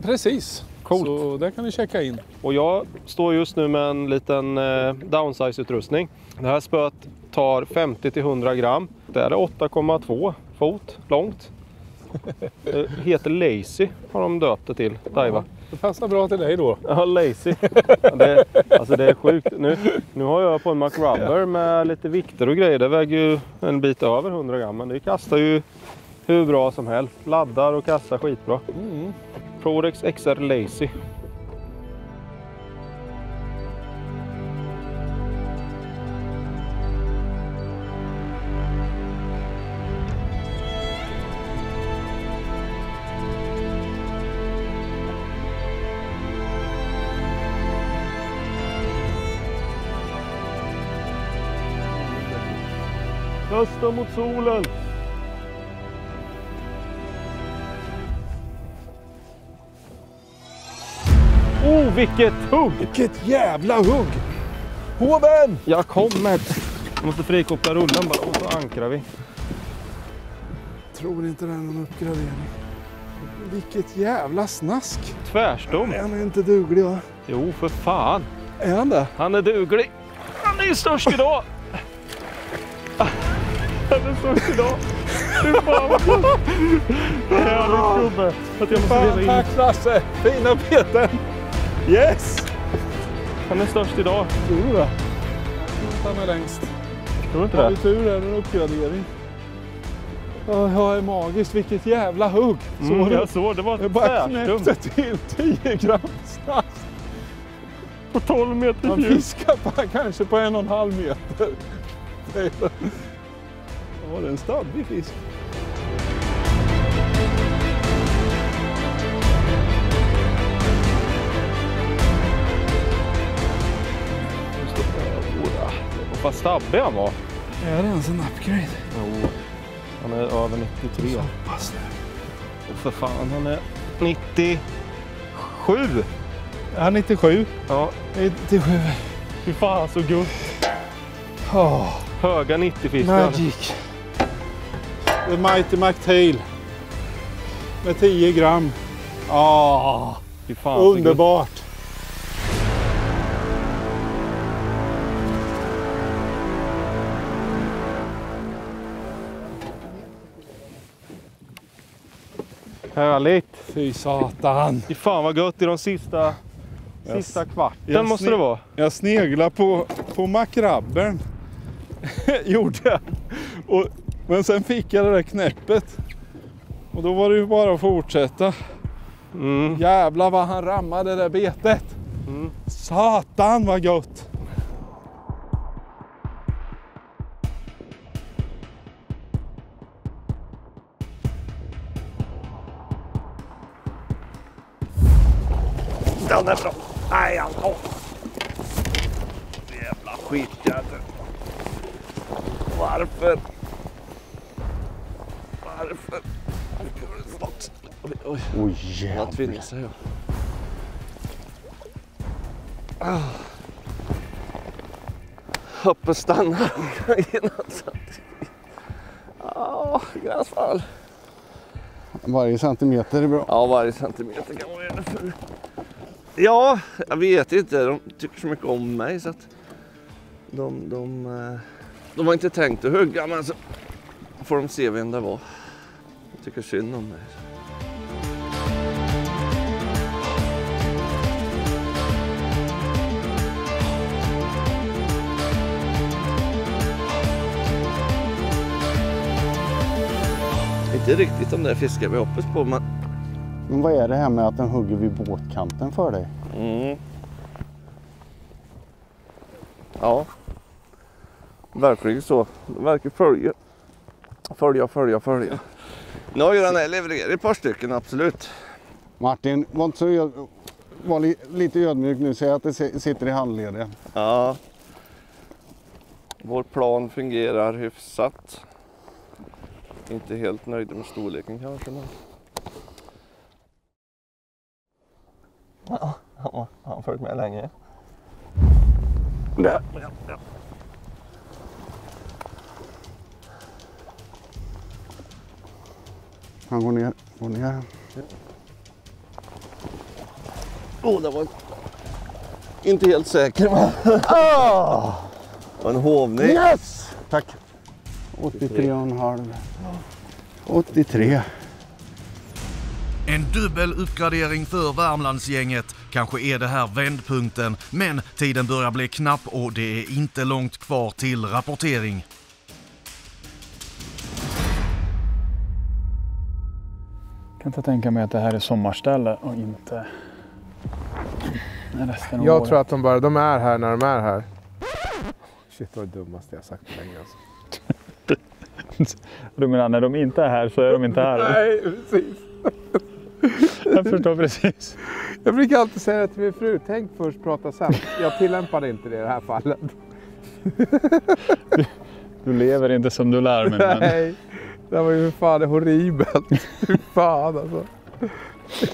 Speaker 4: Precis. Coolt. Så där kan ni checka in.
Speaker 5: Och jag står just nu med en liten downsize-utrustning. Det här spöet tar 50-100 gram. Det är 8,2 fot långt. Det heter Lazy har de döpt det till. Daiwa.
Speaker 4: Det passar bra till dig då.
Speaker 5: Ja, Lazy. Det är sjukt. Nu har jag på en McRubber med lite vikter och grejer. Det väger ju en bit över 100 gram. Men det kastar ju hur bra som helst. Laddar och kastar skitbra. Prorex XR Lazy. Kasta mot solen. Vilket hugg!
Speaker 3: Vilket jävla hugg! Hoven!
Speaker 5: Jag kommer! Jag måste frikoppla rullen bara och så ankrar vi.
Speaker 3: Tror inte det är någon uppgradering. Vilket jävla snask!
Speaker 5: Tvärstom!
Speaker 3: Han är inte duglig va?
Speaker 5: Jo, för fan!
Speaker 3: Är han det?
Speaker 5: Han är duglig! Han är ju störst idag! Han är störst idag! Fy fan vad kul! Härligt gubbe! Att jag måste leva in.
Speaker 3: Tack Lasse! Fina beten! Yes!
Speaker 5: Han är störst idag.
Speaker 3: Tror du det?
Speaker 4: Han är längst.
Speaker 5: Tror du inte det?
Speaker 3: Har vi tur är det en uppgradering. Ja, är magiskt. Vilket jävla hugg.
Speaker 5: Jag såg, det var ett
Speaker 3: bara knäppte till 10 gram snask.
Speaker 5: På 12 meter
Speaker 3: djup. Man fiskar kanske på 1,5 meter. Ja, det är en stadig fisk.
Speaker 5: Vad stabbig han var.
Speaker 4: Är det ens en upgrade?
Speaker 5: Jo, han är över 93.
Speaker 4: Så pass nu.
Speaker 5: Och för fan, han är 97.
Speaker 4: Är han 97?
Speaker 5: Ja.
Speaker 4: 97.
Speaker 5: Fy fan så gott. Höga 90-fiskar.
Speaker 4: Magic. The Mighty McTail. Med 10 gram.
Speaker 5: Fy fan,
Speaker 4: underbart.
Speaker 5: Härligt.
Speaker 4: Fy satan.
Speaker 5: Fy fan vad gott i de sista kvarten måste det vara.
Speaker 4: Jag sneglar på makrabbern. Gjorde jag. Men sen fick jag det där knäppet. Och då var det ju bara att fortsätta. Jävlar vad han rammade det där betet. Satan vad gott.
Speaker 6: Den är bra. Nej, jävla skitjävel. Varför?
Speaker 7: Oj jävlar.
Speaker 6: Vad tvingar sig jag. Uppe stanna. Gräsfall.
Speaker 7: Varje centimeter är bra.
Speaker 6: Ja, varje centimeter kan vara det för. Ja, jag vet inte. De tycker så mycket om mig så att de har inte tänkt att hugga, men så får de se vem det var. De tycker synd om mig. Inte riktigt de där fiskar vi hoppas på, men
Speaker 7: vad är det här med att den hugger vid båtkanten för dig?
Speaker 6: Ja, verkligen så. Det verkar följa. Nu har ju den här levererat ett par stycken, absolut.
Speaker 7: Martin, var lite ödmjuk nu, säg att det sitter i handleden.
Speaker 6: Ja, vår plan fungerar hyfsat. Inte helt nöjd med storleken kanske, men... Ja, han har följt med länge. Där. Ja.
Speaker 7: Han går ner.
Speaker 6: Det var inte helt säker, men... En hovning.
Speaker 7: Yes! Tack. 83,5. 83.
Speaker 1: En dubbel uppgradering för Värmlandsgänget. Kanske är det här vändpunkten, men tiden börjar bli knapp och det är inte långt kvar till rapportering.
Speaker 8: Jag kan inte tänka mig att det här är sommarställe och inte resten av
Speaker 9: Jag
Speaker 8: året.
Speaker 9: tror att de är här när de är här. Shit, det var det dummaste jag sagt på länge alltså.
Speaker 8: Du menar när de inte är här så är de inte här?
Speaker 9: Nej, precis.
Speaker 8: Jag förstår precis.
Speaker 9: Jag brukar alltid säga det till min fru. Tänk först, prata sen. Jag tillämpade inte det i det här fallet.
Speaker 8: Du lever inte som du lär mig. Men...
Speaker 9: Nej, det var ju för fan horribelt. Hur fan alltså.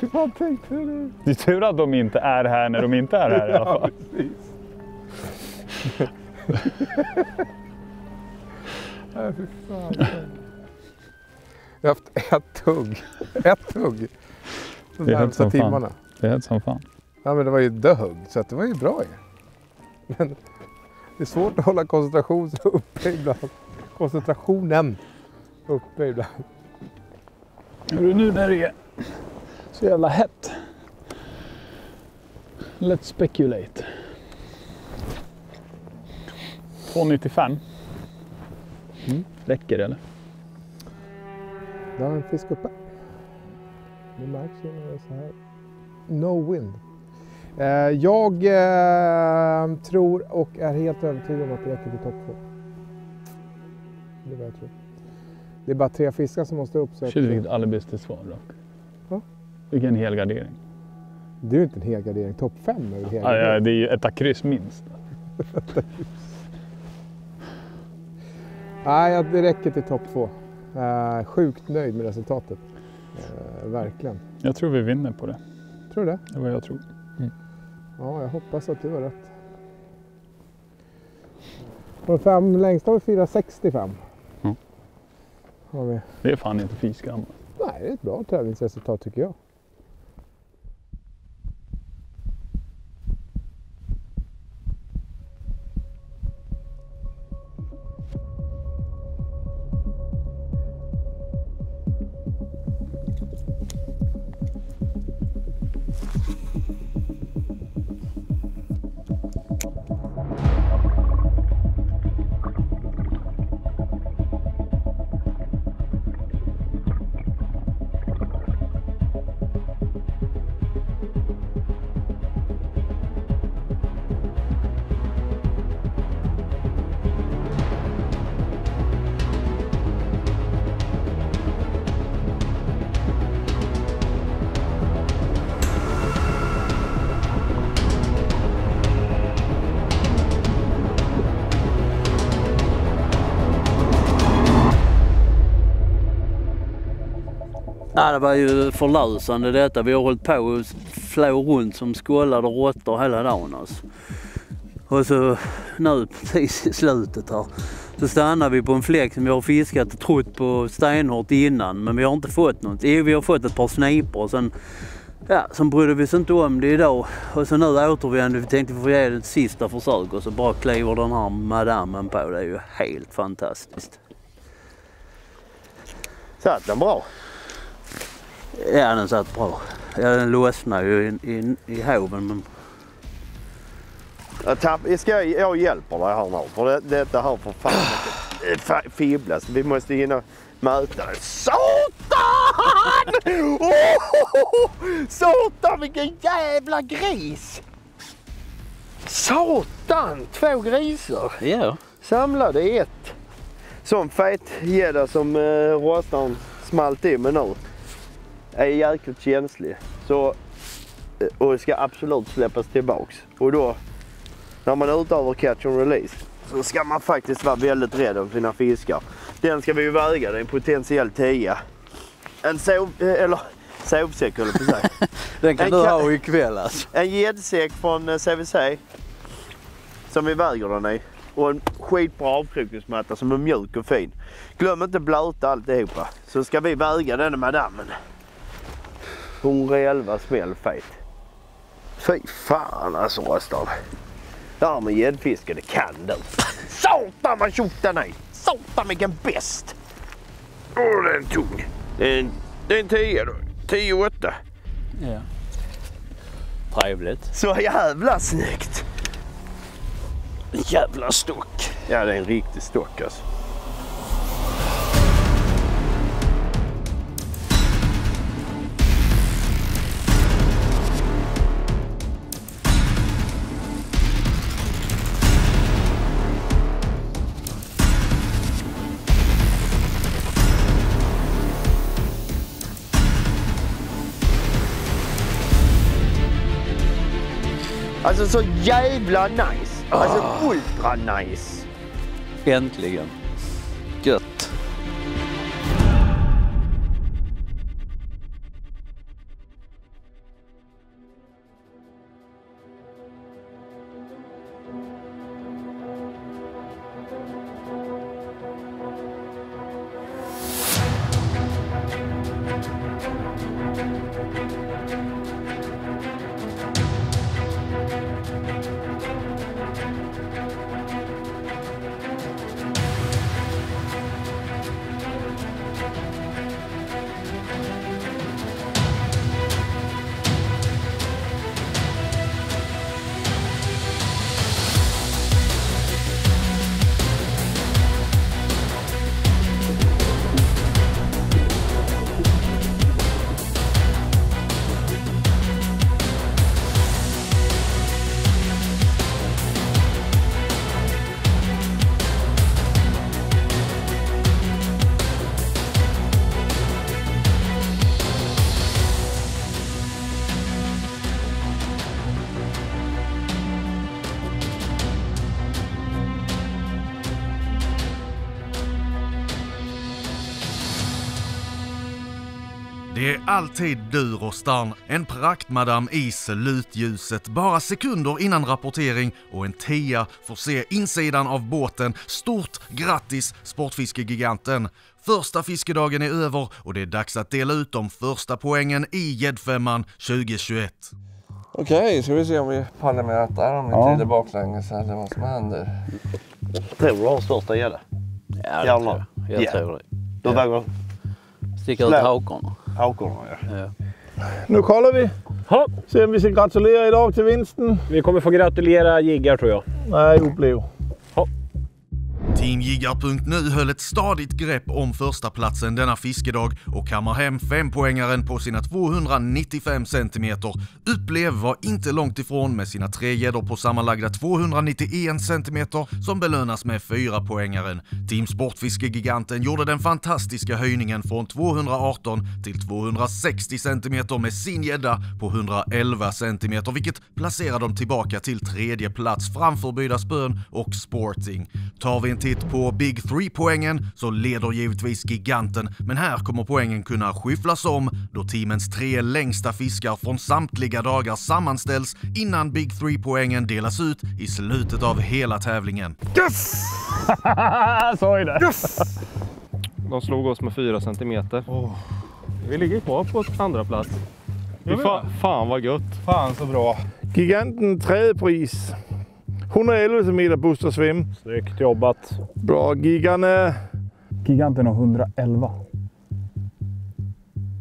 Speaker 9: Hur fan tänkte du?
Speaker 8: Det är tur att de inte är här när de inte är här i alla fall.
Speaker 9: Ja, precis. Nej, fy fan. Jag har haft ett hugg.
Speaker 8: Det är helt som
Speaker 9: timmarna.
Speaker 8: Fan. Det är helt som fan.
Speaker 9: Ja, men det var ju döhugg så att det var ju bra ju. Men det är svårt att hålla koncentrationen uppe ibland. Koncentrationen uppe ibland.
Speaker 8: Nu när det är så jävla hett. Let's speculate. 2,95. Räcker det eller?
Speaker 9: Där har en fisk uppe. Det märks ju när det är så här. No wind. Jag tror och är helt övertygad om att det räcker till topp 2. Det är vad jag tror. Det är bara 3 fiskar som måste upp.
Speaker 8: Shit, vilket allderbästa svar dock.
Speaker 9: Va?
Speaker 8: Vilken helgardering.
Speaker 9: Det är ju inte en helgardering. Topp 5 är ju helgardering.
Speaker 8: Ja, det är ju ett kryss minst.
Speaker 9: Nej, det räcker till topp 2. Sjukt nöjd med resultatet. Verkligen.
Speaker 8: Jag tror vi vinner på det.
Speaker 9: Tror du det?
Speaker 8: Det är vad jag tror.
Speaker 9: Ja, jag hoppas att du har rätt. Och 5 längst har vi 4,65. Har vi.
Speaker 8: Det är fan inte fisgammalt.
Speaker 9: Nej, det är ett bra tävlingsresultat tycker jag.
Speaker 10: Ja, det var ju förlösande detta. Vi har hållit på och flå runt som skållade råttor hela dagen. Alltså. Och så nu precis i slutet här så stannar vi på en fläck som vi har fiskat och trott på stenhårt innan. Men vi har inte fått något. Vi har fått ett par snipor och sen brydde vi oss inte om det idag. Och så nu återvänder vi tänkte vi få ge det ett sista försök och så bara kliver den här madammen på. Det är ju helt fantastiskt.
Speaker 2: Satt den bra?
Speaker 10: Ja, den satt bra. Ja, den lossnar ju i hoven. Men...
Speaker 2: Jag hjälper dig här nu. För detta här för fan inte fibblas. Vi måste hinna möta det. Satan! Satan, vilken jävla gris! Satan! 2 grisar.
Speaker 10: Ja.
Speaker 2: Samlade i ett. Som fet gädda som rostaren smalt i med nu. Är jäkligt känslig. Så, och ska absolut släppas tillbaks. Och då, när man är utöver catch and release, så ska man faktiskt vara väldigt rädd om sina fiskar. Den ska vi ju väga, det är en potentiell 10. En sovsäck eller på sig.
Speaker 10: Den kan du ha ikväll alltså.
Speaker 2: En gäddsäck från CVC. Som vi väger den i. Och en skitbra avkrokningsmatta som är mjuk och fin. Glöm inte blöta alltihopa. Så ska vi väga den madammen. 111 smäll fet. Fy fan alltså Röstan. Det här med gäddfiske, det kan du. Satan vad tjock den är. Satan vilken bäst. Åh, den är tung. Det är en 10 då. 10-8.
Speaker 10: Ja. Trevligt.
Speaker 2: Så jävla snyggt.
Speaker 10: En jävla stock.
Speaker 2: Ja, det är en riktig stock alltså. Alltså så jävla nice. Alltså ultra nice.
Speaker 10: Äntligen. Gött.
Speaker 1: Det är alltid dur och starn, en praktmadam i slutljuset, bara sekunder innan rapportering och en 10 får se insidan av båten. Stort grattis Sportfiskegiganten! Första fiskedagen är över och det är dags att dela ut de första poängen i Gäddfemman 2021.
Speaker 6: Okej, ska vi se om vi pallar med att där om vi tider baklänges eller vad som händer.
Speaker 2: Tror du har största gädda?
Speaker 10: Ja, jag tror det.
Speaker 2: Då väger
Speaker 10: sticka ut hakorna.
Speaker 2: Hakorna, ja.
Speaker 3: Nu kollar vi. Se om vi ska gratulera idag till vinsten.
Speaker 11: Vi kommer få gratulera Jiggar tror jag.
Speaker 3: Nej, uppleva.
Speaker 1: Teamjiggar.nu höll ett stadigt grepp om första platsen denna fiskedag och kammar hem 5-poängaren på sina 295 cm. Upplev var inte långt ifrån med sina 3 gäddor på sammanlagda 291 cm som belönas med 4-poängaren. Team Sportfiskegiganten gjorde den fantastiska höjningen från 218 till 260 cm med sin gädda på 111 cm, vilket placerar dem tillbaka till 3:e plats framför Byda Spön och Sporting. Tar vi en titt på Big 3-poängen så leder givetvis Giganten, men här kommer poängen kunna skyfflas om då teamens 3 längsta fiskar från samtliga dagar sammanställs innan Big 3-poängen delas ut i slutet av hela tävlingen.
Speaker 3: Yes! Så är det. Yes!
Speaker 5: De slog oss med 4 centimeter. Vi ligger kvar på andra plats. Fan vad gött.
Speaker 3: Fan så bra. Giganten 3:e pris. 111 cm booster swim.
Speaker 11: Snyggt jobbat.
Speaker 3: Bra, Giganten har 111.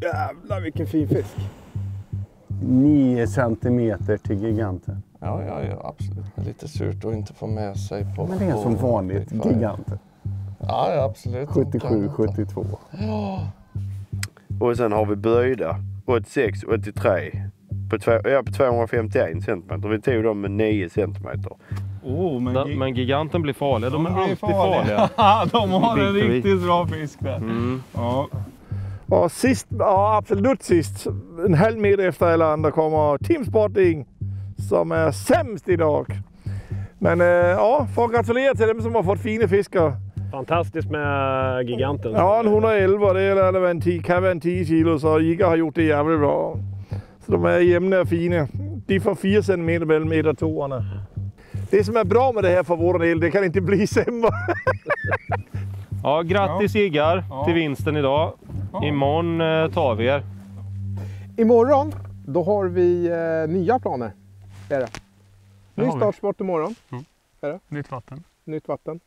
Speaker 9: Jävlar vilken fin fisk.
Speaker 7: 9 centimeter till Giganten.
Speaker 6: Ja, absolut. Lite surt att inte få med sig på...
Speaker 7: Men det är som vanligt, Giganten.
Speaker 6: Ja, absolut.
Speaker 7: 77, 72.
Speaker 6: Ja.
Speaker 2: Och sen har vi böjda. 86, 83. På 251 cm. Vi tog dem med 9 cm.
Speaker 5: Men Giganten blir farliga. De är alltid farliga.
Speaker 8: De har en riktigt bra fisk där.
Speaker 3: Ja. Och sist, absolut sist, en halv meter efter alla andra kommer Team Sporting som är sämst idag. Men får gratulera till dem som har fått fina fiskar.
Speaker 11: Fantastiskt med Giganten.
Speaker 3: Ja, en 111, det kan vara en 10 kilo, så Jiggar har gjort det jävligt bra. Så de är jämna och fina. De får 4 cm mellan 1 och 2. Det som är bra med det här för vår del, det kan inte bli sämre.
Speaker 5: Ja, grattis Jiggar till vinsten idag. Imorgon tar vi er.
Speaker 9: Imorgon, då har vi nya planer. Är det? Ny startsport imorgon. Är det? Nytt vatten.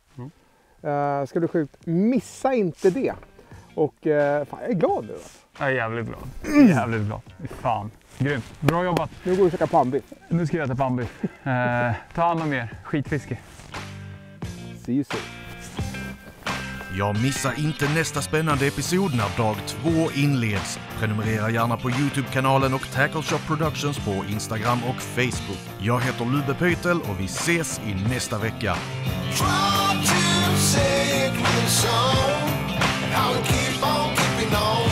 Speaker 9: Ska du skjuta? Missa inte det. Och fan, jag är glad nu.
Speaker 8: Jag är jävligt glad. Fan. Grymt. Bra jobbat.
Speaker 9: Nu går vi och käka pannbiff.
Speaker 8: Nu ska jag äta pannbiff. Ta hand om er. Skitfiske.
Speaker 9: See you soon.
Speaker 1: Jag missar inte nästa spännande episod när dag 2 inleds. Prenumerera gärna på YouTube-kanalen och Tackle Shop Productions på Instagram och Facebook. Jag heter Lubbe Pytel och vi ses i nästa vecka. Try to sing the song, how we keep on keeping on.